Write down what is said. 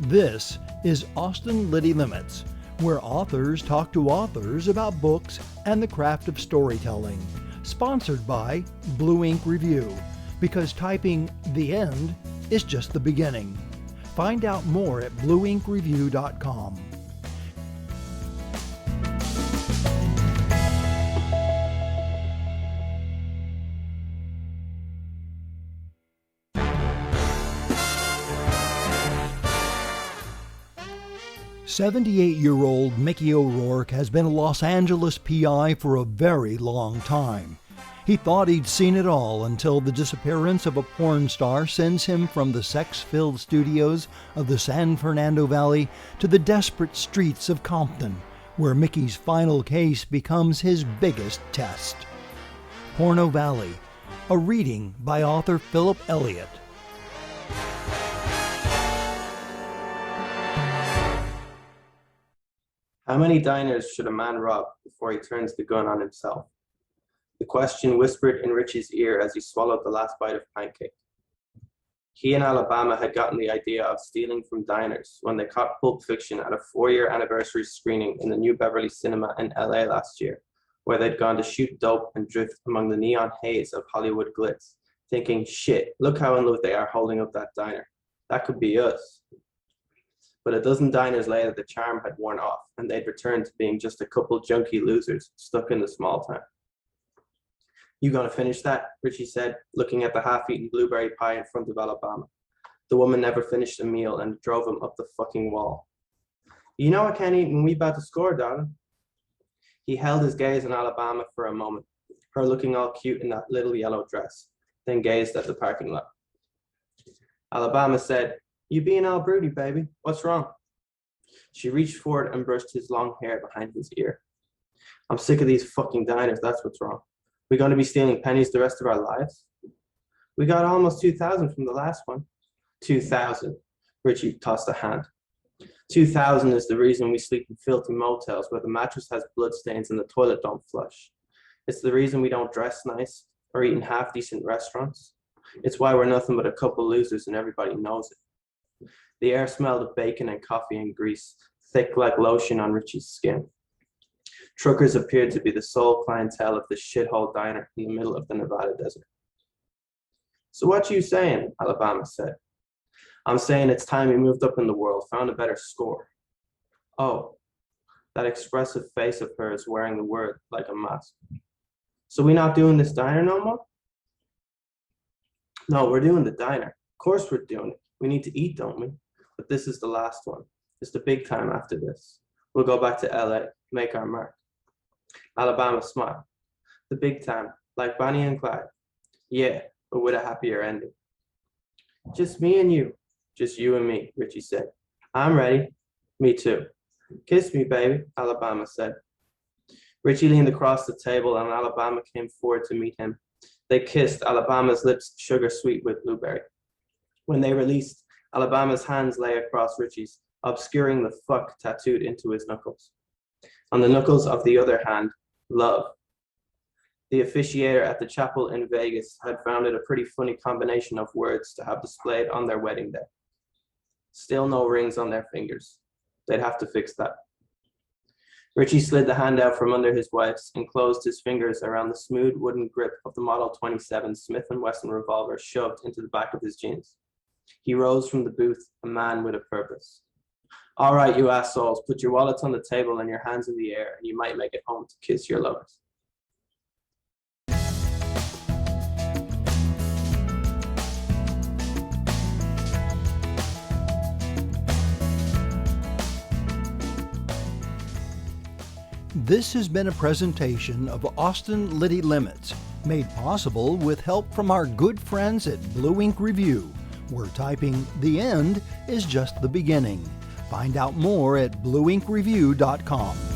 This is Austin Liddy Limits, where authors talk to authors about books and the craft of storytelling. Sponsored by Blue Ink Review, because typing "the end" is just the beginning. Find out more at blueinkreview.com. "78-year-old Mickey O'Rourke has been a Los Angeles PI for a very long time. He thought he'd seen it all until the disappearance of a porn star sends him from the sex-filled studios of the San Fernando Valley to the desperate streets of Compton, where Mickey's final case becomes his biggest test. Porno Valley, a reading by author Philip Elliott. How many diners should a man rob before he turns the gun on himself? The question whispered in Richie's ear as he swallowed the last bite of pancake. He and Alabama had gotten the idea of stealing from diners when they caught Pulp Fiction at a 4-year anniversary screening in the New Beverly Cinema in LA last year, where they'd gone to shoot dope and drift among the neon haze of Hollywood glitz, thinking, shit, look how in love they are holding up that diner. That could be us. But a dozen diners later, the charm had worn off, and they'd returned to being just a couple junky losers stuck in the small town. "You gonna finish that?" Richie said, looking at the half-eaten blueberry pie in front of Alabama. The woman never finished a meal and drove him up the fucking wall. "You know I can't eat when we about to score, darling." He held his gaze on Alabama for a moment, her looking all cute in that little yellow dress, then gazed at the parking lot. Alabama said, "You being all broody, baby. What's wrong?" She reached forward and brushed his long hair behind his ear. "I'm sick of these fucking diners, that's what's wrong. We going to be stealing pennies the rest of our lives? We got almost 2,000 from the last one." 2,000. Richie tossed a hand. 2,000 is the reason we sleep in filthy motels where the mattress has bloodstains and the toilet don't flush. It's the reason we don't dress nice or eat in half-decent restaurants. It's why we're nothing but a couple losers and everybody knows it. The air smelled of bacon and coffee and grease, thick like lotion on Richie's skin. Truckers appeared to be the sole clientele of this shithole diner in the middle of the Nevada desert. "So what you saying?" Alabama said. "I'm saying it's time we moved up in the world, found a better score." "Oh," that expressive face of hers wearing the word like a mask. "So we not doing this diner no more?" "No, we're doing the diner. Of course we're doing it. We need to eat, don't we? But this is the last one. It's the big time after this. We'll go back to LA, make our mark." Alabama smiled. "The big time, like Bonnie and Clyde." "Yeah, but with a happier ending." "Just me and you." "Just you and me," Richie said. "I'm ready." "Me too." "Kiss me, baby," Alabama said. Richie leaned across the table and Alabama came forward to meet him. They kissed, Alabama's lips sugar sweet with blueberry. When they released, Alabama's hands lay across Richie's, obscuring the fuck tattooed into his knuckles. On the knuckles of the other hand, love. The officiator at the chapel in Vegas had found it a pretty funny combination of words to have displayed on their wedding day. Still no rings on their fingers. They'd have to fix that. Richie slid the hand out from under his wife's and closed his fingers around the smooth wooden grip of the Model 27 Smith & Wesson revolver shoved into the back of his jeans. He rose from the booth, a man with a purpose. "All right, you assholes, put your wallets on the table and your hands in the air, and you might make it home to kiss your lovers." This has been a presentation of Austin Liddy Limits, made possible with help from our good friends at Blue Ink Review, where typing "the end" is just the beginning. Find out more at blueinkreview.com.